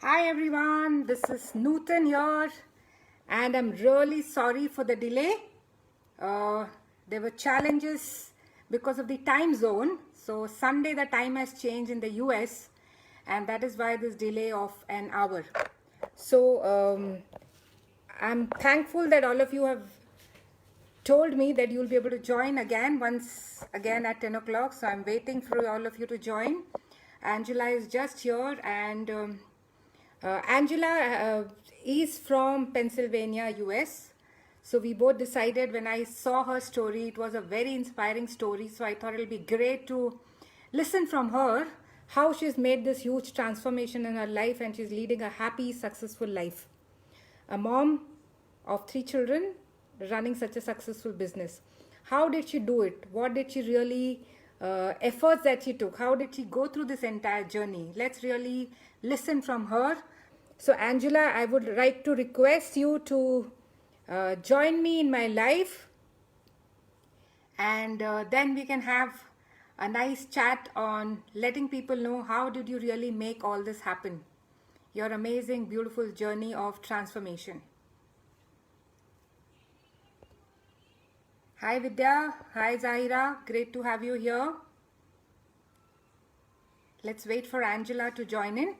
Hi everyone, this is Nutan here, and I'm really sorry for the delay. Uh, there were challenges because of the time zone. So, Sunday the time has changed in the US, and that is why this delay of an hour. So, I'm thankful that all of you have told me that you'll be able to join again once again at 10 o'clock. So I'm waiting for all of you to join. Angela is just here, and Angela is from Pennsylvania, US. So we both decided when I saw her story, it was a very inspiring story. So I thought it'll be great to listen from her how she's made this huge transformation in her life and she's leading a happy, successful life. A mom of three children running such a successful business. How did she do it? What did she really, efforts that she took? How did she go through this entire journey? Let's really listen from her. So, Angela, I would like to request you to join me in my live, and then we can have a nice chat on letting people know how did you really make all this happen, your amazing beautiful journey of transformation. Hi Vidya, hi Zahira, great to have you here. Let's wait for Angela to join in.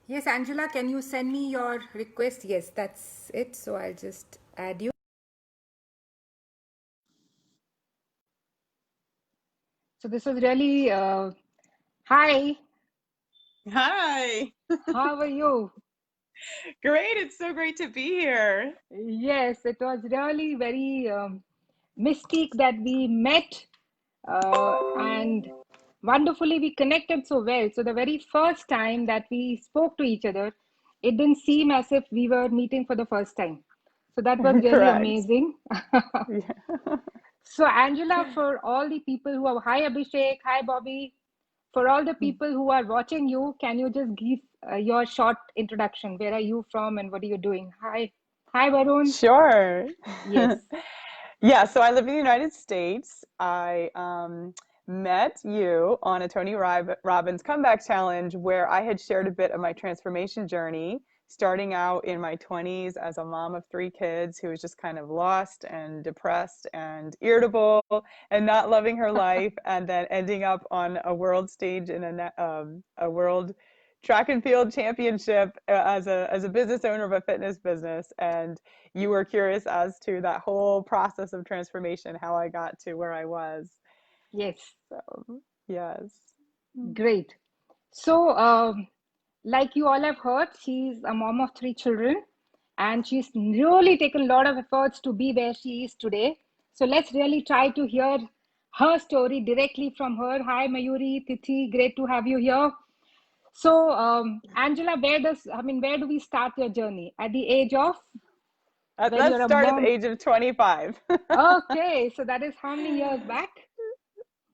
Yes, Angela, can you send me your request? Yes, that's it. So I'll just add you. So this was really, hi, Hi. how are you? Great. It's so great to be here. Yes, it was really very mystique that we met, and wonderfully we connected so well. So the very first time that we spoke to each other, it didn't seem as if we were meeting for the first time. So that was really Correct. amazing. Yeah. So Angela, for all the people who are, hi Abhishek, hi Bobby, for all the people who are watching you, can you just give your short introduction? Where are you from and what are you doing? Hi, hi Varun. Sure. Yes. Yeah, so I live in the United States. I met you on a Robbins comeback challenge where I had shared a bit of my transformation journey, starting out in my 20s as a mom of three kids who was just kind of lost and depressed and irritable and not loving her life, and then ending up on a world stage in a world track and field championship as a business owner of a fitness business. And you were curious as to that whole process of transformation, how I got to where I was. Yes, So, yes. great. So, like you all have heard, she's a mom of three children and she's really taken a lot of efforts to be where she is today. So, let's really try to hear her story directly from her. Hi, Mayuri, Tithi, great to have you here. So, Angela, where do we start your journey? At the age of when Let's you're a start at the mom? age of 25. Okay, so that is how many years back?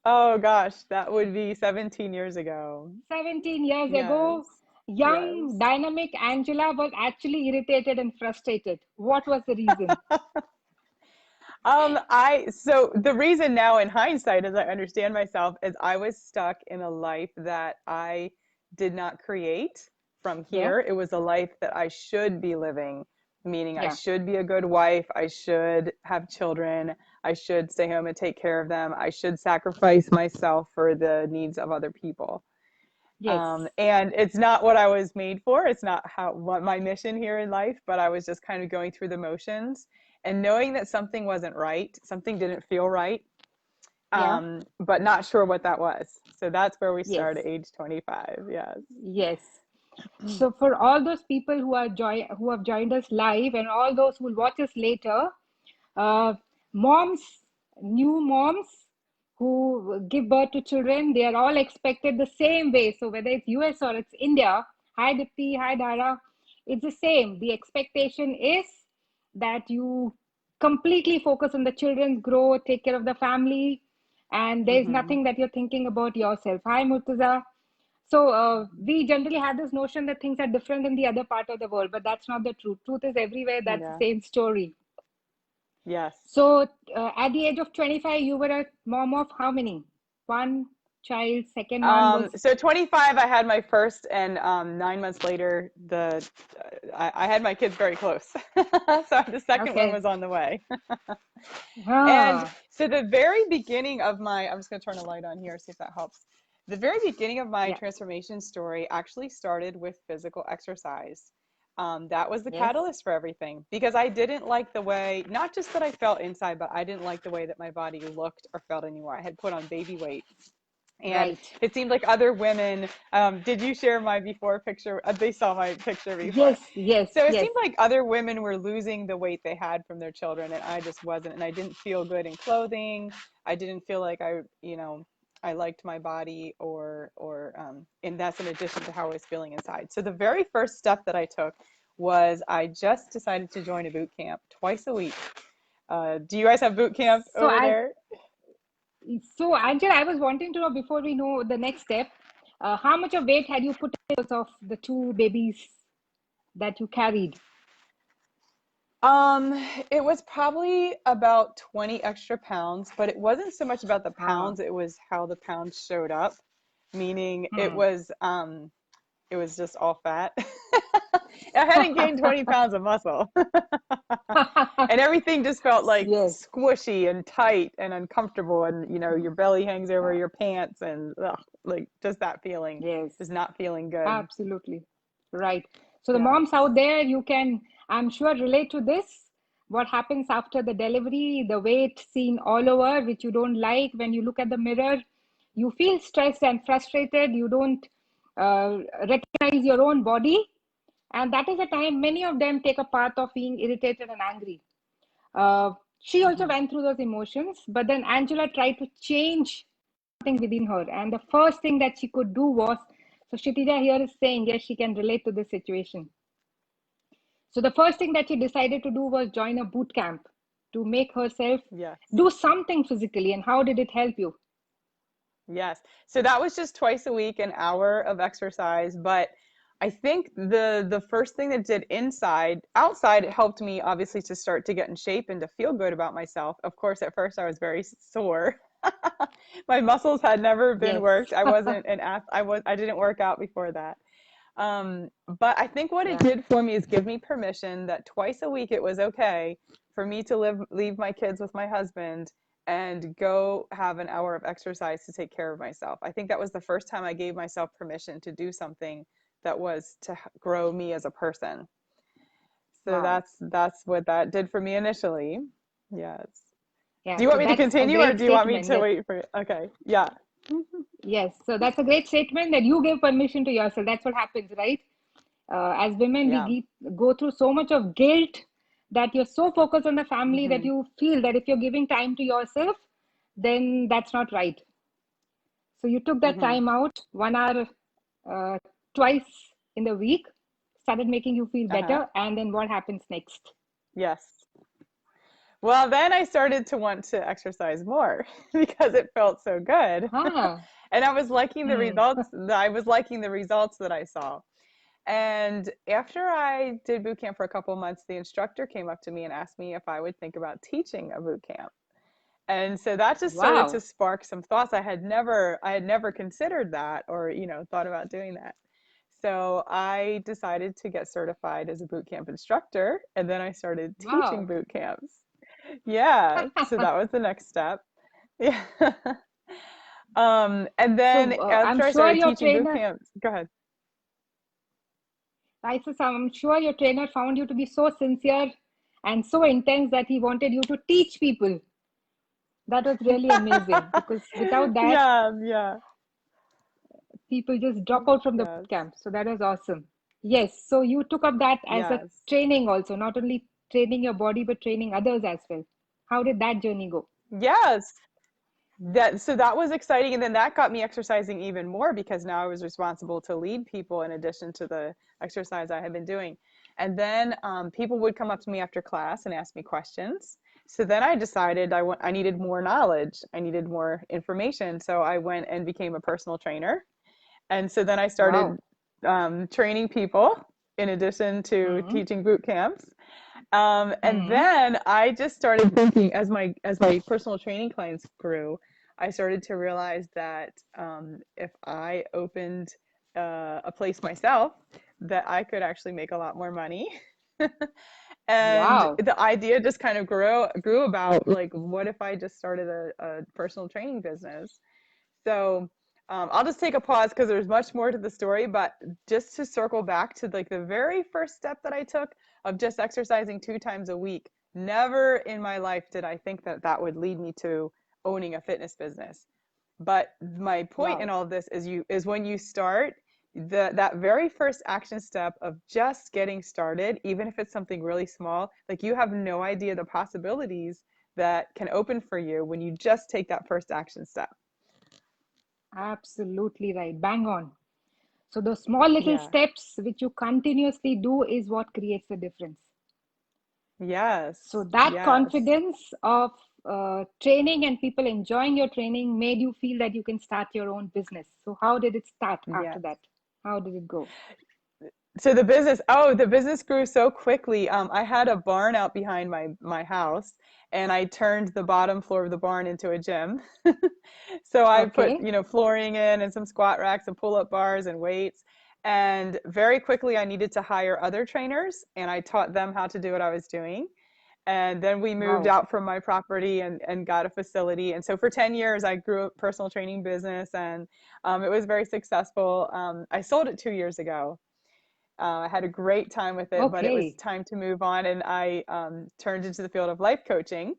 Oh gosh, that would be 17 years ago. 17 years ago, Yes. young, Yes. dynamic Angela was actually irritated and frustrated. What was the reason? So the reason now in hindsight, as I understand myself, is I was stuck in a life that I did not create from Yeah, here. It was a life that I should be living, meaning I yeah, should be a good wife, I should have children, I should stay home and take care of them, I should sacrifice myself for the needs of other people. yes, And it's not what I was made for. It's not what my mission here in life, but I was just kind of going through the motions and knowing that something wasn't right, something didn't feel right, yeah, but not sure what that was. So that's where we yes, start at age 25. Yes. yes. So for all those people who have joined us live and all those who will watch us later, uh, moms, new moms who give birth to children, they are all expected the same way. So whether it's US or it's India, hi Dipti, hi Dara, it's the same. The expectation is that you completely focus on the children's growth, take care of the family, and there's Hmm. nothing that you're thinking about yourself. Hi Murtaza. So we generally have this notion that things are different in the other part of the world, but that's not the truth. Truth is everywhere. That's the Yeah. same story. Yes. So at the age of 25, you were a mom of how many? One. child? Second one was, So 25, I had my first, and 9 months later, I had my kids very close. So the second one okay. was on the way. And Ah, so the very beginning of I'm just going to turn a light on here, see if that helps. The very beginning of my yeah, transformation story actually started with physical exercise. That was the yes, catalyst for everything because I didn't like the way, not just that I felt inside, but I didn't like the way that my body looked or felt anymore. I had put on baby weight. And right. it seemed like other women, did you share my before picture? They saw my picture before. Yes, yes, So it yes, seemed like other women were losing the weight they had from their children, and I just wasn't. And I didn't feel good in clothing. I didn't feel like I liked my body, and that's in addition to how I was feeling inside. So the very first step that I took was I just decided to join a boot camp twice a week. Do you guys have boot camp So over there? Angela, I was wanting to know before we know the next step, how much of weight had you put in because of the two babies that you carried? Um, it was probably about 20 extra pounds, but it wasn't so much about the Ah, pounds, it was how the pounds showed up, meaning hmm. it was just all fat. I hadn't gained 20 pounds of muscle. And everything just felt like Yes, squishy and tight and uncomfortable, and your belly hangs over uh, your pants, and ugh, like just that feeling, yes, just not feeling good. absolutely. Right. So the Yeah. moms out there, you can, I'm sure, relate to this. What happens after the delivery, the weight seen all over, which you don't like when you look at the mirror. You feel stressed and frustrated. You don't recognize your own body. And that is a time many of them take a path of being irritated and angry. She also Hmm. went through those emotions, but then Angela tried to change something within her. And the first thing that she could do was, so Kshitija here is saying, yes, she can relate to this situation. So the first thing that she decided to do was join a boot camp to make herself Yes. do something physically. And how did it help you? Yes. So that was just twice a week, an hour of exercise. But I think the first thing that did outside, it helped me obviously to start to get in shape and to feel good about myself. Of course, at first I was very sore. My muscles had never been Yes. worked. I wasn't an ath I didn't work out before that. But I think what it Yeah. did for me is give me permission that twice a week it was okay for me to leave my kids with my husband and go have an hour of exercise to take care of myself. I think that was the first time I gave myself permission to do something that was to grow me as a person. So Wow. that's what that did for me initially. Yes. Do Yeah. you So want me to that's a continue or great do you want me statement. to That, wait for okay. Yeah. yes. So that's a great statement that you give permission to yourself. That's what happens, right? As women, Yeah. go through so much of guilt that you're so focused on the family that Hmm. you feel that if you're giving time to yourself, then that's not right. So you took that Hmm. time out, 1 hour, uh, twice in the week, started making you feel Uh-huh. better. And then what happens next? Yes. Well, then I started to want to exercise more because it felt so good. Ah, And I was liking the hmm. results. I was liking the results that I saw. And after I did boot camp for a couple of months, the instructor came up to me and asked me if I would think about teaching a boot camp. And so that just started to Wow. spark some thoughts. I had never considered that or, thought about doing that. So I decided to get certified as a boot camp instructor, and then I started teaching Wow. boot camps. Yeah, so that was the next step. Yeah. And then So I'm after I sure started your teaching boot trainer, camps, go ahead. I'm sure your trainer found you to be so sincere and so intense that he wanted you to teach people. That was really amazing because without that, Yeah, yeah, people just drop out from the boot yes, camp. So that was awesome. Yes. So you took up that as a yes, training also, not only training your body, but training others as well. How did that journey go? yes. That was exciting, and then that got me exercising even more because now I was responsible to lead people in addition to the exercise I had been doing. And then people would come up to me after class and ask me questions. So then I decided I needed more knowledge. I needed more information. So I went and became a personal trainer. And so then I started Wow. training people in addition to Hmm. teaching boot camps. And Hmm. then I just started thinking as my personal training clients grew, I started to realize that if I opened a place myself, that I could actually make a lot more money. And Wow. the idea just kind of grew about like, what if I just started a personal training business? So I'll just take a pause because there's much more to the story, but just to circle back to like the very first step that I took of just exercising 2 times a week. Never in my life did I think that that would lead me to owning a fitness business. But my point in Wow. all of this is when you start, that very first action step of just getting started, even if it's something really small, like you have no idea the possibilities that can open for you when you just take that first action step. Absolutely right. Bang on. So those small little Yeah. steps which you continuously do is what creates the difference. So Yes. that Yes. confidence of training and people enjoying your training made you feel that you can start your own business. So how did it start after Yes. that? How did it go? So the business grew so quickly. I had a barn out behind my house, and I turned the bottom floor of the barn into a gym. So I put, Okay. flooring in and some squat racks and pull-up bars and weights. And very quickly I needed to hire other trainers, and I taught them how to do what I was doing. And then we moved Wow. out from my property and got a facility. And so for 10 years, I grew a personal training business, and it was very successful. I sold it 2 years ago. I had a great time with it, but it was Okay. time to move on, and I turned into the field of life coaching.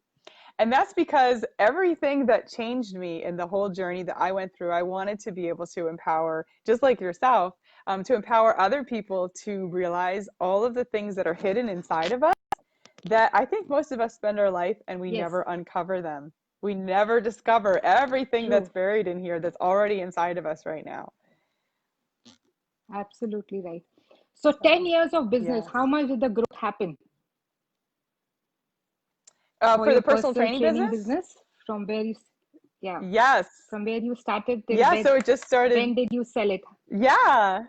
And that's because everything that changed me in the whole journey that I went through, I wanted to be able to empower, just like yourself, to empower other people to realize all of the things that are hidden inside of us that I think most of us spend our life and we Yes. never uncover them. We never discover everything that's True. buried in here that's already inside of us right now. Absolutely right. So 10 So, years of business, yes. how much did the growth happen for For your the personal personal training training business? business from where you, yeah, Yes. from where you started till Yeah, so it just started. when did you sell it? Yeah.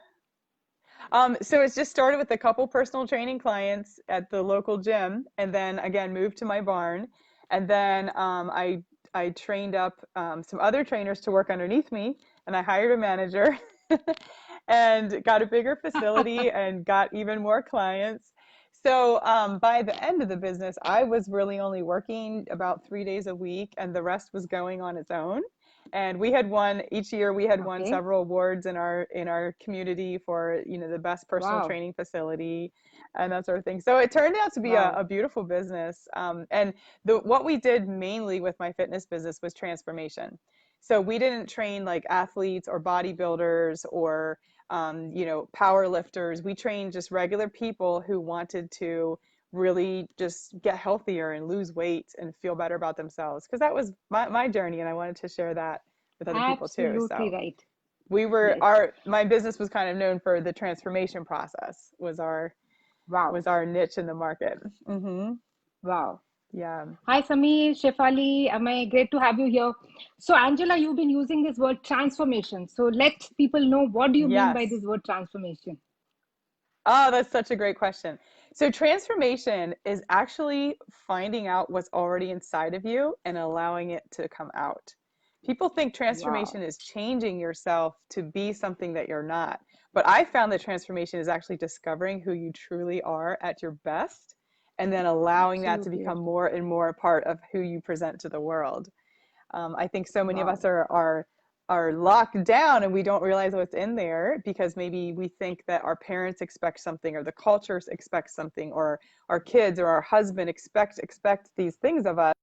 So it's just started with a couple personal training clients at the local gym, and then again moved to my barn, and then I trained up some other trainers to work underneath me, and I hired a manager, and got a bigger facility and got even more clients. So by the end of the business, I was really only working about 3 days a week, and the rest was going on its own. And we had won each year. We had won Okay. several awards in our community for the best personal Wow. training facility and that sort of thing. So it turned out to be Wow. a beautiful business. And the what we did mainly with my fitness business was transformation. So we didn't train like athletes or bodybuilders or power lifters. We trained just regular people who wanted to really just get healthier and lose weight and feel better about themselves. Because that was my journey, and I wanted to share that with other people too. Absolutely So right. we were Yes. our my business was kind of known for the transformation process Wow. was our niche in the market. Wow. Yeah. Hi, Sameer, Shefali. Am I great to have you here? So, Angela, you've been using this word transformation. So, let people know what do you mean by Yes. this word transformation? Oh, that's such a great question. So transformation is actually finding out what's already inside of you and allowing it to come out. People think Wow. transformation is changing yourself to be something that you're not. But I found that transformation is actually discovering who you truly are at your best and then allowing that to Absolutely become right. more and more a part of who you present to the world. I think so many of us Wow. are locked down and we don't realize what's in there because maybe we think that our parents expect something or the cultures expect something or our kids or our husband expect these things of us.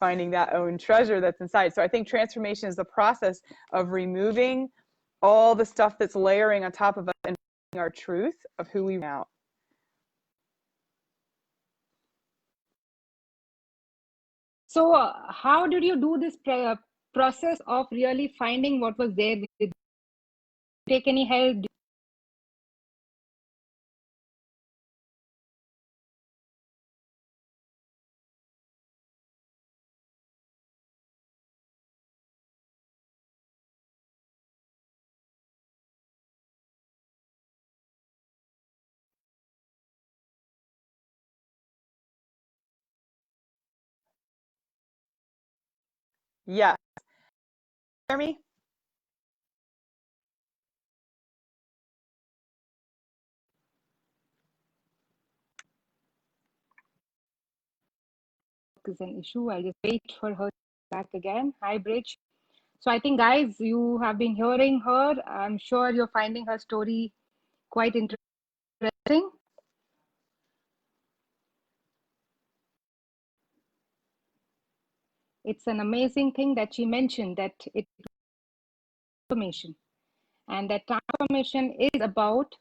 Finding that own treasure that's inside. So I think transformation is the process of removing all the stuff that's layering on top of us and finding our truth of who we are now. So, how did you do this process of really finding what was there? Did you take any help? Yes. Hear me? Is an issue. I'll just wait for her back again. Hi, Bridge. So I think, guys, you have been hearing her. I'm sure you're finding her story quite interesting. It's an amazing thing that she mentioned that it transformation, and that transformation is about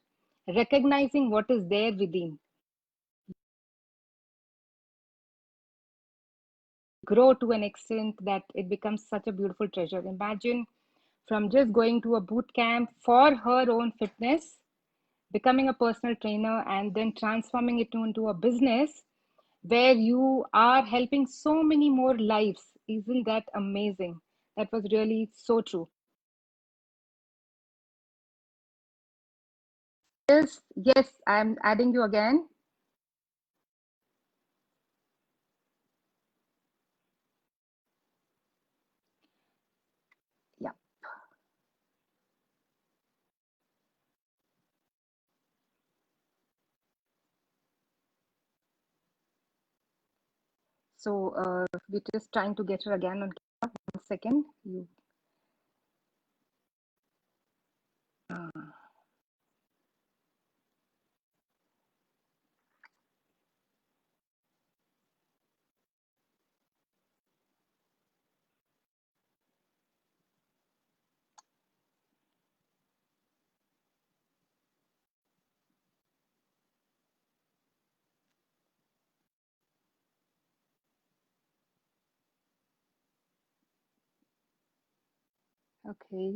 recognizing what is there within, grow to an extent that it becomes such a beautiful treasure. Imagine from just going to a boot camp for her own fitness, becoming a personal trainer, and then transforming it into a business where you are helping so many more lives. Isn't that amazing? That was really so true. Yes, I'm adding you again. Yeah. So we're just trying to get her again on camera. 1 second. You okay?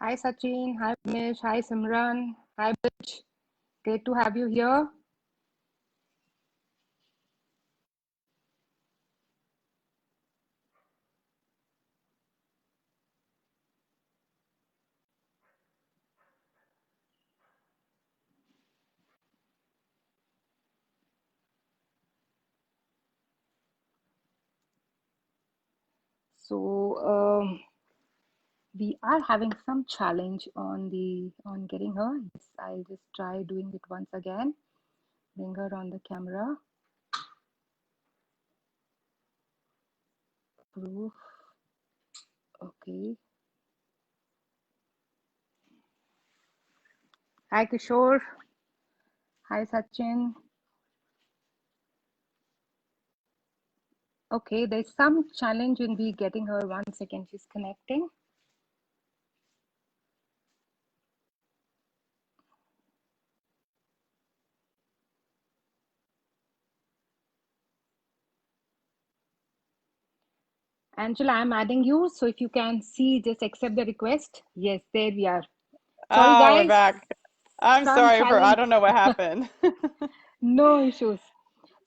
Hi Sachin. Hi Mish. Hi Simran. Hi Bitch. Great to have you here. So we are having some challenge on getting her. Yes, I'll just try doing it once again. Bring her on the camera. Proof. Okay. Hi Kishore. Hi Sachin. Okay, there's some challenge in we getting her. 1 second, she's connecting. Angela, I'm adding you. So if you can see, just accept the request. Yes, there we are. Sorry, Ah, we're guys. back. I'm Some sorry for, I challenge. don't know what happened. No issues.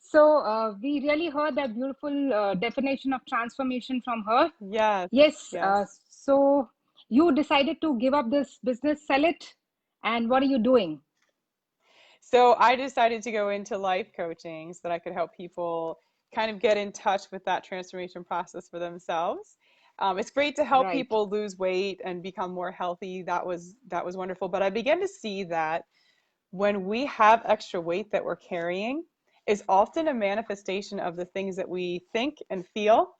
So we really heard that beautiful definition of transformation from her. Yes, Yes. yes. So you decided to give up this business, sell it, and what are you doing? So I decided to go into life coaching so that I could help people kind of get in touch with that transformation process for themselves. It's great to help Right. people lose weight and become more healthy. That was wonderful. But I began to see that when we have extra weight that we're carrying is often a manifestation of the things that we think and feel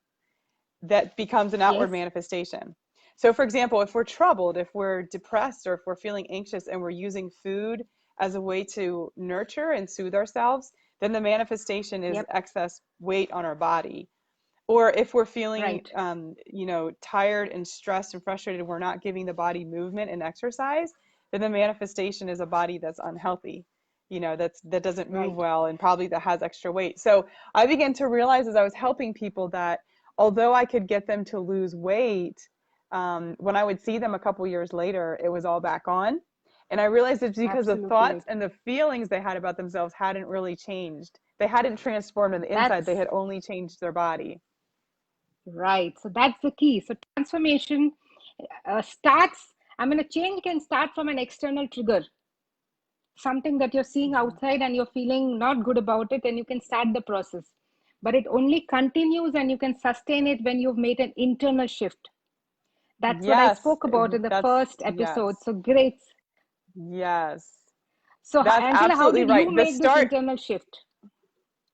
that becomes an outward Yes. manifestation. So, for example, if we're troubled, if we're depressed, or if we're feeling anxious and we're using food as a way to nurture and soothe ourselves, then the manifestation is Yep. excess weight on our body. Or if we're feeling, Right. tired and stressed and frustrated, we're not giving the body movement and exercise, then the manifestation is a body that's unhealthy, that doesn't move Right. well and probably that has extra weight. So I began to realize as I was helping people that although I could get them to lose weight, when I would see them a couple years later, it was all back on. And I realized it's because the Absolutely thoughts right. and the feelings they had about themselves hadn't really changed. They hadn't transformed on the inside. They That's had only changed their body. right. So that's the key. So transformation I'm going to change can start from an external trigger, something that you're seeing outside and you're feeling not good about it, and you can start the process. But it only continues and you can sustain it when you've made an internal shift. That's what I Yes, spoke about in the that's first episode. yes. So great. Yes. So, That's Angela, how absolutely did you right. The make this start, internal shift?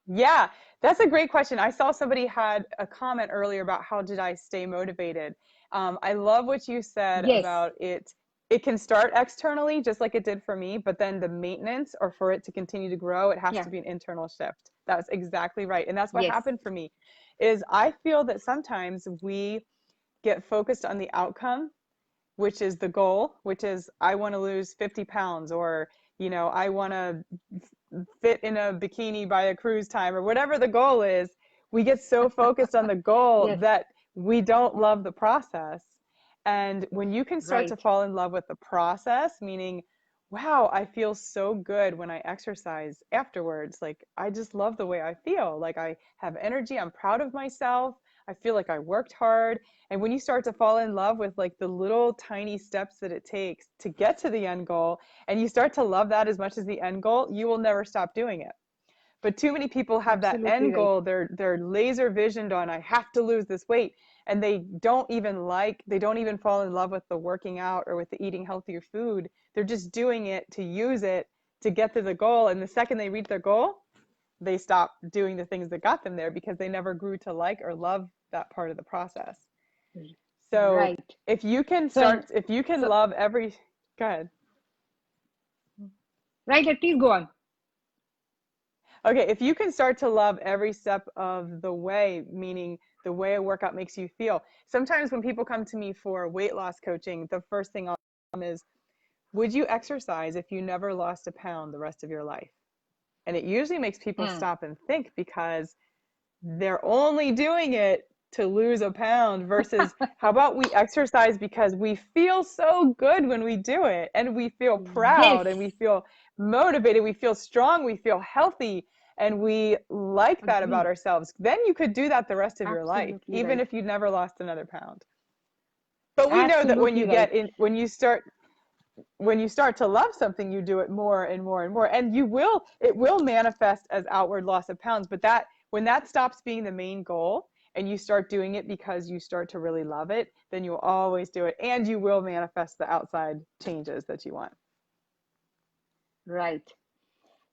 yeah, that's a great question. I saw somebody had a comment earlier about how did I stay motivated. I love what you said Yes, about it. It can start externally, just like it did for me, but then the maintenance, or for it to continue to grow, it has yeah, to be an internal shift. That's exactly right. And that's what yes, happened for me, is I feel that sometimes we get focused on the outcome, which is the goal, which is I want to lose 50 pounds, or, I want to fit in a bikini by a cruise time, or whatever the goal is. We get so focused on the goal yes, that we don't love the process. And when you can start to right, fall in love with the process, meaning, wow, I feel so good when I exercise afterwards. Like, I just love the way I feel. Like, I have energy. I'm proud of myself. I feel like I worked hard. And when you start to fall in love with like the little tiny steps that it takes to get to the end goal, and you start to love that as much as the end goal, you will never stop doing it. But too many people have that absolutely end right. goal. They're laser visioned on, I have to lose this weight. And they don't even fall in love with the working out or with the eating healthier food. They're just doing it to use it to get to the goal. And the second they reach their goal, they stop doing the things that got them there because they never grew to like or love that part of the process. So Right. So, if you can so, love every, go ahead. right, please go on. Okay, if you can start to love every step of the way, meaning the way a workout makes you feel. Sometimes when people come to me for weight loss coaching, the first thing I'll ask them is, would you exercise if you never lost a pound the rest of your life? And it usually makes people Hmm. stop and think, because they're only doing it to lose a pound, versus how about we exercise because we feel so good when we do it, and we feel Yes, proud, and we feel motivated, we feel strong, we feel healthy, and we like that about agreed. ourselves. Then you could do that the rest of your life, Absolutely even right. if you never lost another pound. But we know that Absolutely right. when you start to love something, you do it more and more and more, and it will manifest as outward loss of pounds. But that when that stops being the main goal, and you start doing it because you start to really love it, then you'll always do it, and you will manifest the outside changes that you want. Right.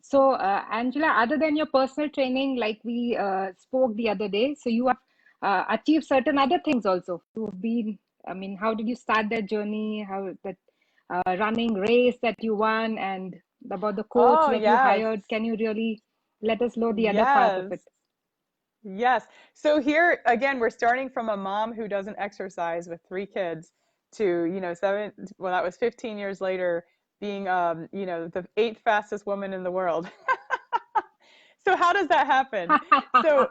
So, Angela, other than your personal training, like we spoke the other day, so you have achieved certain other things also. You've been, I mean, how did you start that journey? How that running race that you won, and about the coach Oh, that you yes. hired? Can you really let us know the other part of it? Yes. Yes. So here again, we're starting from a mom who doesn't exercise with three kids to, well, that was 15 years later, being, the eighth fastest woman in the world. So how does that happen? So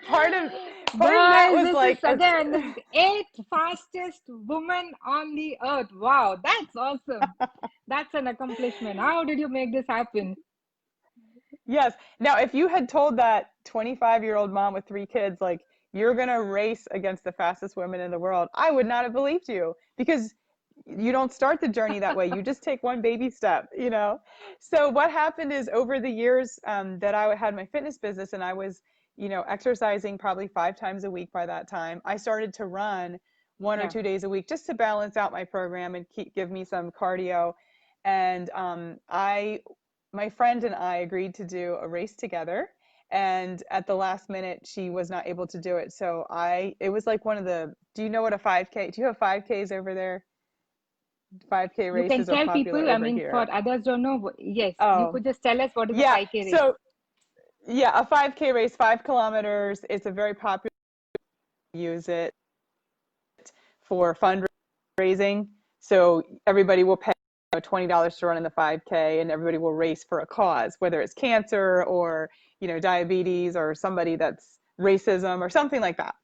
part of part of that Guys, was this is like, again the eighth fastest woman on the earth. Wow, that's awesome. That's an accomplishment. How did you make this happen? yes. Now, if you had told that 25-year-old mom with three kids, like, you're going to race against the fastest women in the world, I would not have believed you, because you don't start the journey that way. You just take one baby step. So what happened is, over the years that I had my fitness business, and I was, exercising probably 5 times a week by that time, I started to run 1 or 2 days a week just to balance out my program and give me some cardio. And my friend and I agreed to do a race together. And at the last minute, she was not able to do it. So it was like one of the, do you know what a 5K, do you have 5Ks over there? 5K You can races are tell popular people, I over mean, for here. others don't know, yes, you Oh, could just tell us what is a yeah. 5K race. So, yeah, a 5K race, 5 kilometers. It's a very popular, use it for fundraising. So everybody will pay $20 to run in the 5K, and everybody will race for a cause, whether it's cancer or, diabetes, or somebody that's racism or something like that.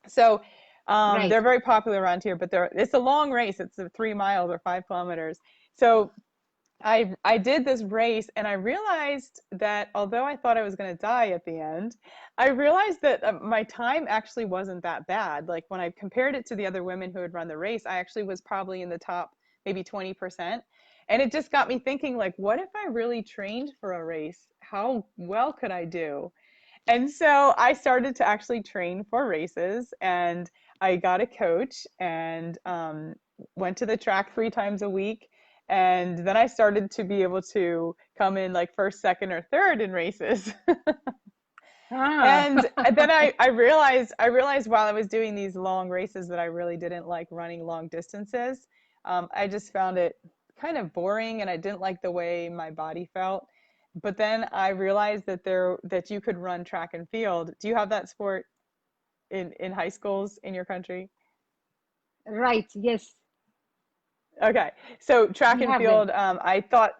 So they're Right. very popular around here, but it's a long race. It's 3 miles or 5 kilometers. So I did this race and I realized that although I thought I was going to die at the end, I realized that my time actually wasn't that bad. Like when I compared it to the other women who had run the race, I actually was probably in the top maybe 20%. And it just got me thinking like, what if I really trained for a race? How well could I do? And so I started to actually train for races and I got a coach and went to the track 3 times a week. And then I started to be able to come in like first, second, or third in races. Ah, And then I realized while I was doing these long races that I really didn't like running long distances. I just found it kind of boring and I didn't like the way my body felt. But then I realized that you could run track and field. Do you have that sport in high schools in your country? right. Yes, Okay. So track we and have them. field, I thought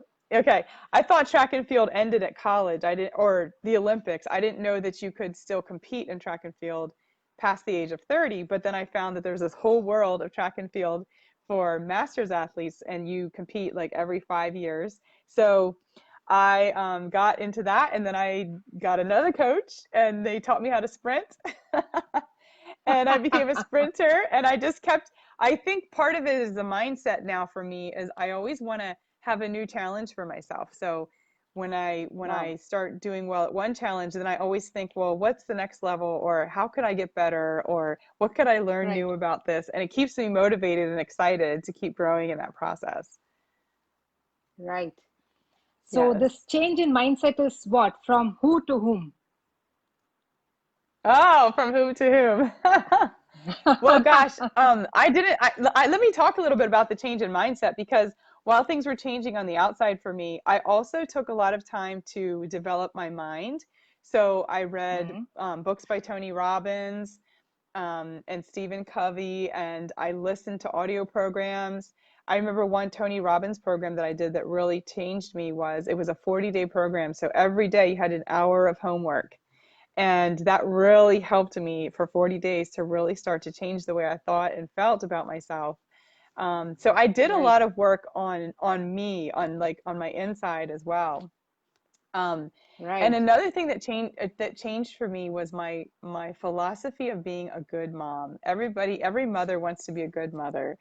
track and field ended at college. I didn't, or the Olympics. I didn't know that you could still compete in track and field past the age of 30, but then I found that there's this whole world of track and field for masters athletes and you compete like every 5 years. So I got into that and then I got another coach and they taught me how to sprint. And I became a sprinter and I just kept I think part of it is the mindset now for me is I always want to have a new challenge for myself. So when Wow. I start doing well at one challenge, then I always think, well, what's the next level or how could I get better or what could I learn Right, new about this? And it keeps me motivated and excited to keep growing in that process. right. So Yes. this change in mindset is what? From who to whom? Oh, from whom to whom? Well, gosh, I didn't. Let me talk a little bit about the change in mindset because while things were changing on the outside for me, I also took a lot of time to develop my mind. So I read Hmm. books by Tony Robbins and Stephen Covey, and I listened to audio programs. I remember one Tony Robbins program that I did that really changed me was it was a 40-day program. So every day you had an hour of homework. And that really helped me for 40 days to really start to change the way I thought and felt about myself. So I did a Right, lot of work on me, on my inside as well. Um, and right. another thing that changed for me was my philosophy of being a good mom. Every mother wants to be a good mother.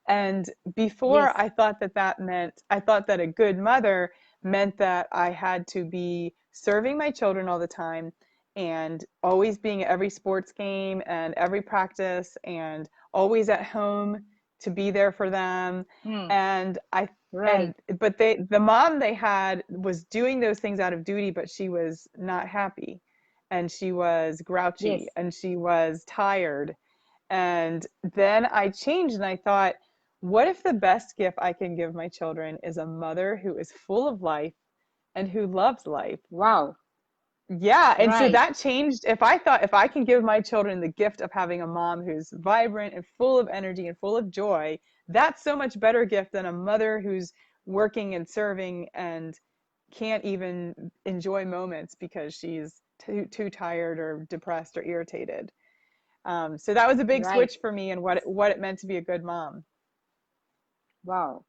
And before Yes, I thought that a good mother meant that I had to be serving my children all the time and always being at every sports game and every practice and always at home to be there for them. hmm. And I Right. and but the mom they had was doing those things out of duty, but she was not happy and she was grouchy Yes. and she was tired. And then I changed and I thought, what if the best gift I can give my children is a mother who is full of life and who loves life? Wow. Yeah, and so Right, that changed. If I thought if I can give my children the gift of having a mom who's vibrant and full of energy and full of joy, that's so much better gift than a mother who's working and serving and can't even enjoy moments because she's too tired or depressed or irritated. So that was a big right. switch for me and what it meant to be a good mom. Wow.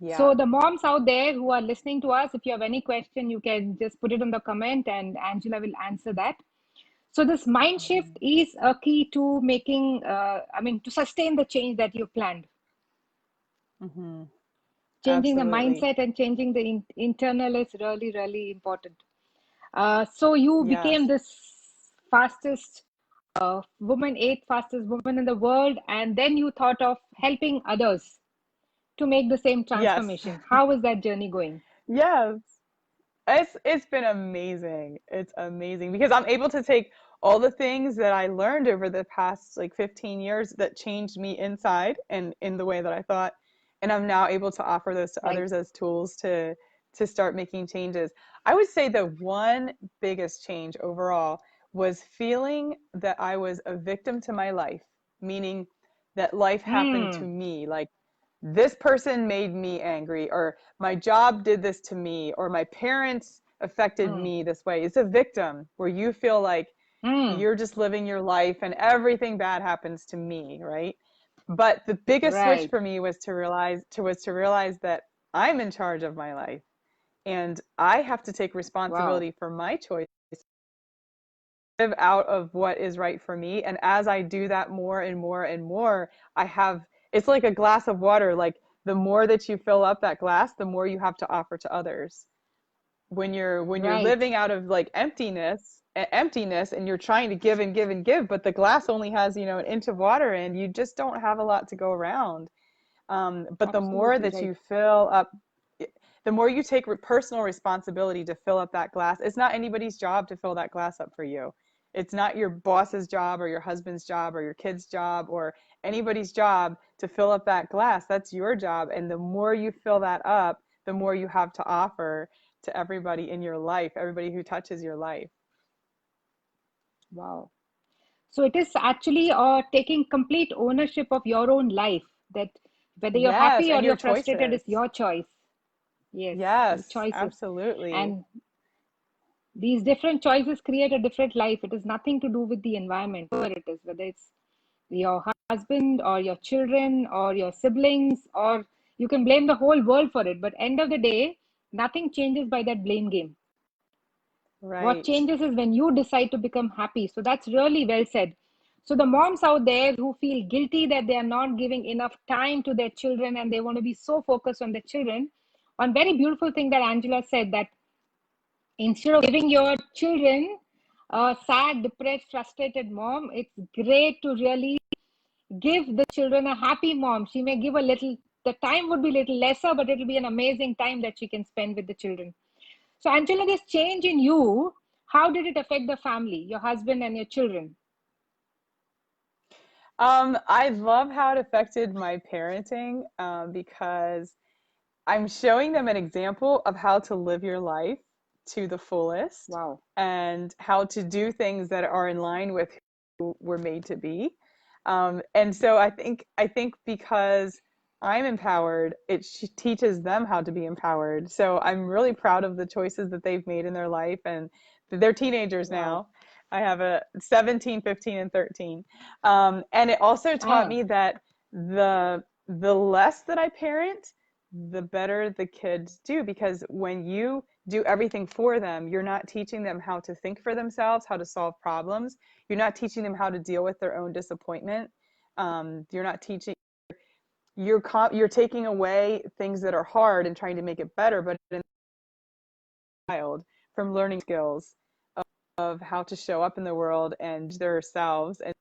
So Yeah. the moms out there who are listening to us, if you have any question, you can just put it in the comment and Angela will answer that. So this mind shift is a key to making, to sustain the change that you planned. Hmm. Changing the Absolutely. mindset and changing the internal is really, really important. So you became Yes. this fastest woman, eighth fastest woman in the world, and then you thought of helping others to make the same Yes. transformation. How is that journey going? Yes. It's been amazing. It's amazing because I'm able to take all the things that I learned over the past like 15 years that changed me inside and in the way that I thought, and I'm now able to offer those to Right. others as tools to start making changes. I would say the one biggest change overall was feeling that I was a victim to my life, meaning that life happened to Hmm. me. Like this person made me angry, or my job did this to me, or my parents affected Hmm. me this way. It's a victim where you feel like Hmm. you're just living your life and everything bad happens to me, right? But the biggest switch Right. for me was to realize that I'm in charge of my life, and I have to take Wow. responsibility for my choice, live out of what is right for me. And as I do that more and more and more, I have, it's like a glass of water. Like the more that you fill up that glass, the more you have to offer to others. When you're Right. living out of like emptiness and you're trying to give and give and give, but the glass only has, an inch of water and you just don't have a lot to go around. But the more Absolutely that right. you fill up, the more you take personal responsibility to fill up that glass. It's not anybody's job to fill that glass up for you. It's not your boss's job or your husband's job or your kid's job or anybody's job to fill up that glass. That's your job. And the more you fill that up, the more you have to offer to everybody in your life, everybody who touches your life. Wow. So it is actually taking complete ownership of your own life, that whether you're Yes, happy or and your you're frustrated is choices. your choice. Yes, the Yes, choices. absolutely. And these different choices create a different life. It is nothing to do with the environment, where it is, whether it's your husband or your children or your siblings, or you can blame the whole world for it. But end of the day, nothing changes by that blame game. What Right. changes is when you decide to become happy. So that's really well said. So the moms out there who feel guilty that they are not giving enough time to their children and they want to be so focused on their children, one very beautiful thing that Angela said, that instead of giving your children a sad, depressed, frustrated mom, it's great to really give the children a happy mom. She may give a little, the time would be little lesser, but it'll be an amazing time that she can spend with the children. So, Angela, this change in you, how did it affect the family, your husband and your children? I love how it affected my parenting, because I'm showing them an example of how to live your life to the fullest Wow. and how to do things that are in line with who we're made to be. And so I think because I'm empowered, it teaches them how to be empowered. So I'm really proud of the choices that they've made in their life, and they're teenagers Wow. now. I have a 17, 15, and 13. And it also taught Ah, me that the less that I parent, the better the kids do, because when you do everything for them, you're not teaching them how to think for themselves, how to solve problems. You're not teaching them how to deal with their own disappointment. You're not teaching. You're taking away things that are hard and trying to make it better, but in a child from learning skills of how to show up in the world and themselves and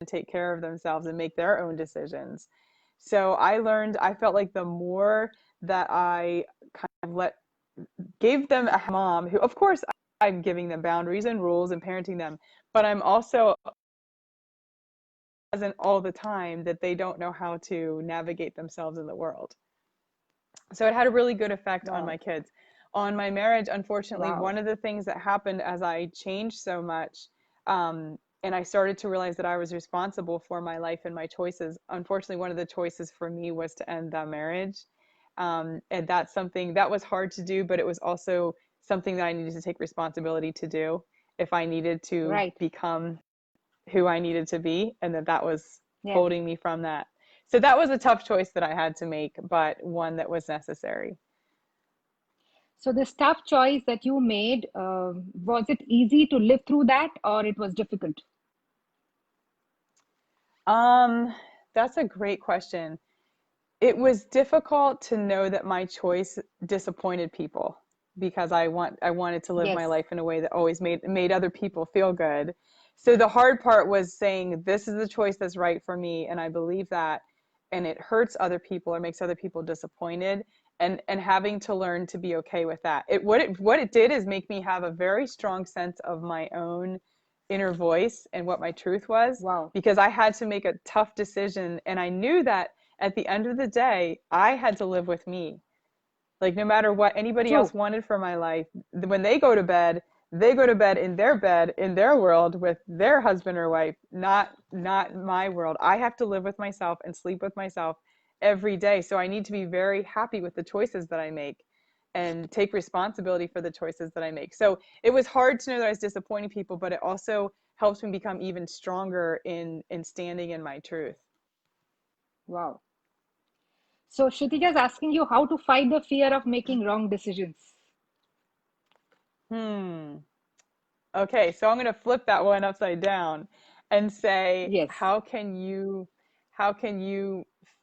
take care of themselves and make their own decisions. So I felt like the more that I kind of gave them a mom who, of course, I'm giving them boundaries and rules and parenting them, but I'm also present all the time that they don't know how to navigate themselves in the world. So it had a really good effect on my wow. kids. On my marriage, unfortunately, Wow. one of the things that happened as I changed so much, and I started to realize that I was responsible for my life and my choices. Unfortunately, one of the choices for me was to end the marriage. And that's something that was hard to do, but it was also something that I needed to take responsibility to do if I needed to Right. become who I needed to be, and that was Yeah. holding me from that. So that was a tough choice that I had to make, but one that was necessary. So this tough choice that you made, was it easy to live through that or it was difficult? Um, that's a great question. It was difficult to know that my choice disappointed people because I wanted to live my Yes. life in a way that always made other people feel good. So the hard part was saying this is the choice that's right for me and I believe that, and it hurts other people or makes other people disappointed, and having to learn to be okay with that. What it did is make me have a very strong sense of my own inner voice and what my truth was, Wow. because I had to make a tough decision, and I knew that at the end of the day, I had to live with me. Like no matter what anybody else True. wanted for my life, when they go to bed in their world with their husband or wife, not my world. I have to live with myself and sleep with myself every day. So I need to be very happy with the choices that I make and take responsibility for the choices that I make. So it was hard to know that I was disappointing people, but it also helps me become even stronger in standing in my truth. Wow. So Kshitija is asking you how to fight the fear of making wrong decisions. Hmm. Okay, so I'm going to flip that one upside down and say, Yes, how can you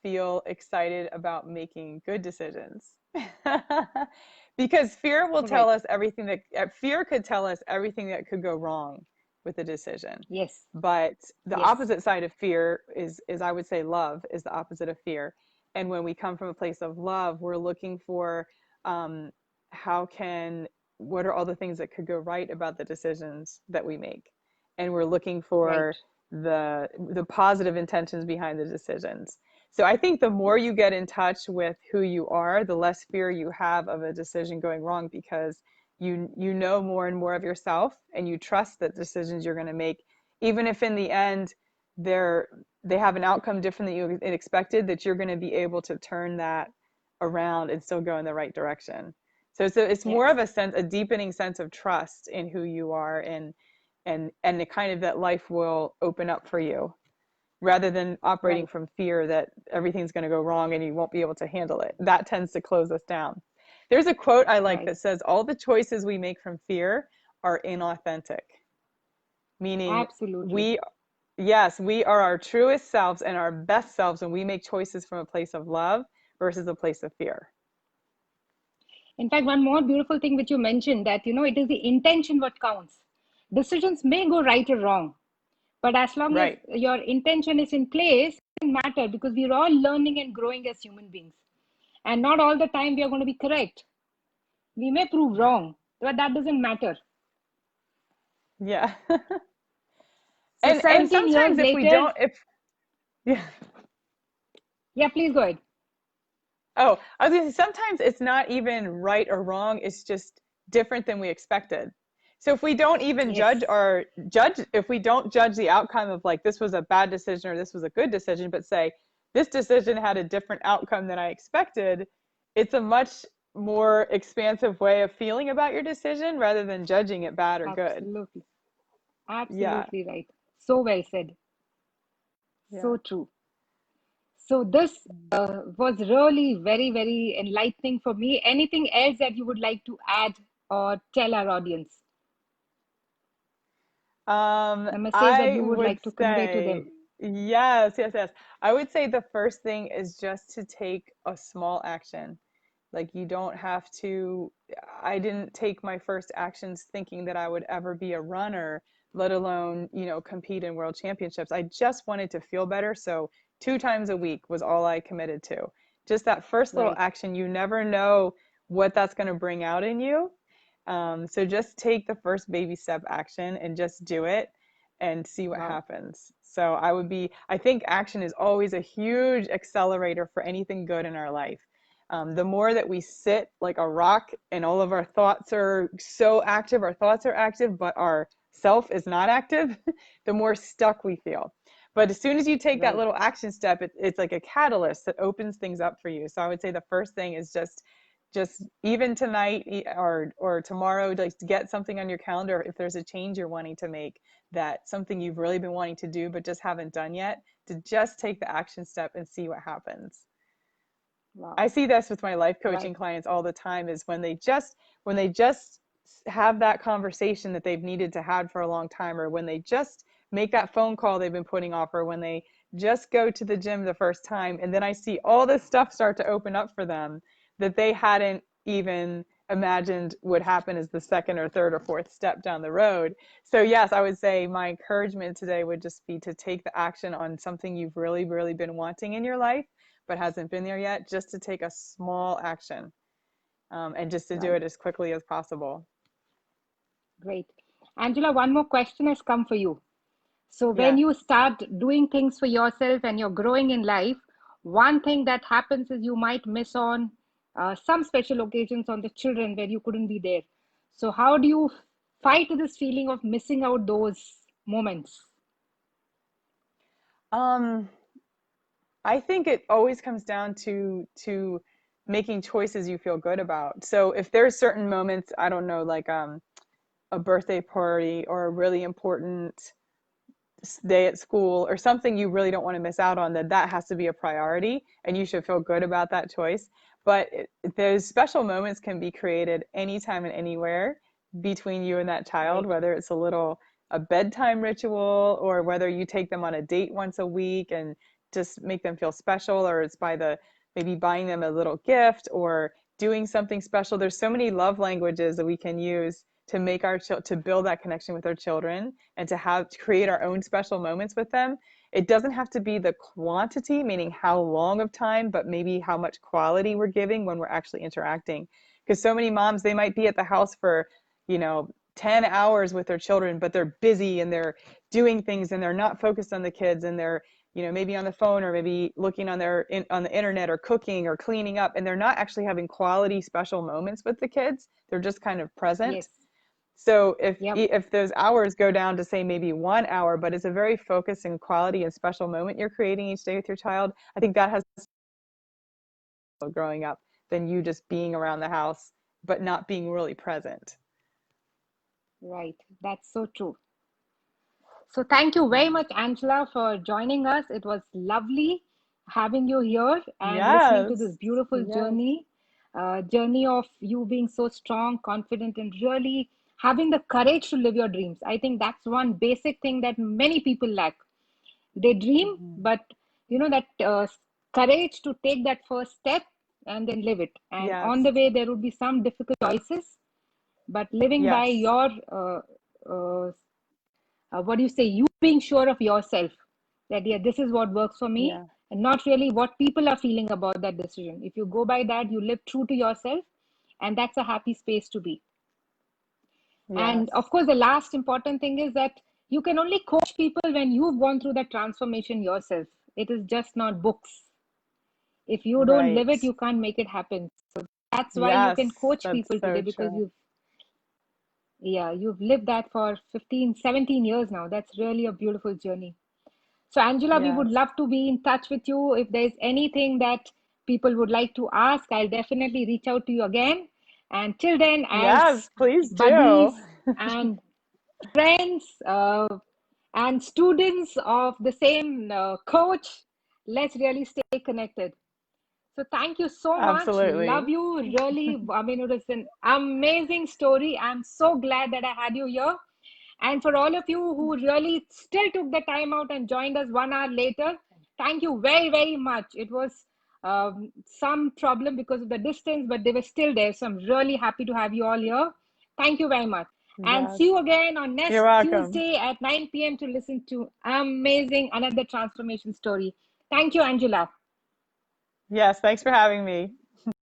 feel excited about making good decisions? Because fear will tell correct. us everything that fear could tell us everything that could go wrong with a decision. Yes, But the yes, opposite side of fear is I would say love is the opposite of fear. And when we come from a place of love, we're looking for um, how can what are all the things that could go right about the decisions that we make, and we're looking right. for the positive intentions behind the decisions. So I think the more you get in touch with who you are, the less fear you have of a decision going wrong, because you know more and more of yourself, and you trust that decisions you're going to make, even if in the end they're they have an outcome different than you expected, that you're going to be able to turn that around and still go in the right direction. So it's more Yes, of a sense, a deepening sense of trust in who you are, and the kind of that life will open up for you, rather than operating right, from fear that everything's going to go wrong and you won't be able to handle it. That tends to close us down. There's a quote I like right. that says, "All the choices we make from fear are inauthentic," meaning Absolutely. we yes, we are our truest selves and our best selves when we make choices from a place of love versus a place of fear. In fact, one more beautiful thing which you mentioned, that it is the intention what counts. Decisions may go right or wrong, but as long as Right. your intention is in place, it doesn't matter, because we're all learning and growing as human beings. And not all the time we are going to be correct. We may prove wrong, but that doesn't matter. Yeah. So And 17 years sometimes if we later, don't if yeah. yeah, please go ahead. Oh, I was gonna say sometimes it's not even right or wrong, it's just different than we expected. So if we don't even Yes, if we don't judge the outcome of like this was a bad decision or this was a good decision, but say this decision had a different outcome than I expected, it's a much more expansive way of feeling about your decision rather than judging it bad or good. absolutely. Yeah. Absolutely right. So well said. Yeah. So true. So this was really very, very enlightening for me. Anything else that you would like to add or tell our audience? A message that I you would would like to convey to say, them? yes, yes, yes. I would say the first thing is just to take a small action. Like you don't have to, I didn't take my first actions thinking that I would ever be a runner, let alone, compete in world championships. I just wanted to feel better. So 2 times a week was all I committed to. Just that first little Right. action, you never know what that's going to bring out in you. So just take the first baby step action and just do it and see what Wow. happens. So I think action is always a huge accelerator for anything good in our life. The more that we sit like a rock and all of our thoughts are so active, our thoughts are active, but our self is not active, the more stuck we feel. But as soon as you take that Right. little action step, it's like a catalyst that opens things up for you. So I would say the first thing is just even tonight or tomorrow, like to get something on your calendar if there's a change you're wanting to make, that something you've really been wanting to do but just haven't done yet, to just take the action step and see what happens. Wow. I see this with my life Right. coaching clients all the time, is when they just have that conversation that they've needed to have for a long time, or when they just make that phone call they've been putting off, or when they just go to the gym the first time, and then I see all this stuff start to open up for them that they hadn't even imagined would happen as the second or third or fourth step down the road. So yes, I would say my encouragement today would just be to take the action on something you've really, really been wanting in your life but hasn't been there yet, just to take a small action, and just to do Right. it as quickly as possible. Great. Angela, one more question has come for you. So when Yeah. you start doing things for yourself and you're growing in life, one thing that happens is you might miss on some special occasions on the children where you couldn't be there. So how do you fight this feeling of missing out those moments? Um, I think it always comes down to making choices you feel good about. So if there's certain moments, I don't know, like a birthday party or a really important day at school or something you really don't want to miss out on, that has to be a priority and you should feel good about that choice. But those special moments can be created anytime and anywhere between you and that child, Right. whether it's a bedtime ritual or whether you take them on a date once a week and just make them feel special, or it's by the maybe buying them a little gift or doing something special. There's so many love languages that we can use to make to build that connection with our children and to create our own special moments with them. It doesn't have to be the quantity, meaning how long of time, but maybe how much quality we're giving when we're actually interacting. Because so many moms, they might be at the house for, 10 hours with their children, but they're busy and they're doing things and they're not focused on the kids, and they're, maybe on the phone or maybe looking on on the internet or cooking or cleaning up, and they're not actually having quality special moments with the kids. They're just kind of present. Yes. So Yep. if those hours go down to say maybe 1 hour, but it's a very focused and quality and special moment you're creating each day with your child, I think that has growing up than you just being around the house but not being really present. Right. That's so true. So thank you very much, Angela, for joining us. It was lovely having you here and listening to this Yes. beautiful Yes. journey of you being so strong, confident, and really having the courage to live your dreams. I think that's one basic thing that many people lack. They dream, Mhm. but that courage to take that first step and then live it. And on Yes. the way, there will be some difficult choices, but living by Yes. your uh, what do you say, you being sure of yourself that yeah, this is what works for me, Yeah. and not really what people are feeling about that decision. If you go by that, you live true to yourself, and that's a happy space to be. And of Yes. course, the last important thing is that you can only coach people when you've gone through that transformation yourself. It is just not books. If you don't live it, Right. you can't make it happen. So that's why you can Yes. coach That's people today, so because true. you've lived that for 15, 17 years now. That's really a beautiful journey. So, Angela, we would Yes. love to be in touch with you. If there's anything that people would like to ask, I'll definitely reach out to you again. And till then, as Yes, please do. buddies and friends and students of the same coach, let's really stay connected. So, thank you so much. Love Absolutely. you. Really, I mean, it was an amazing story. I'm so glad that I had you here. And for all of you who really still took the time out and joined us 1 hour later, thank you very, very much. It was some problem because of the distance, but they were still there. So I'm really happy to have you all here. Thank you very much. And see Yes. you again on You're next welcome. Tuesday at 9 p.m. to listen to amazing another transformation story. Thank you, Angela. Yes, thanks for having me.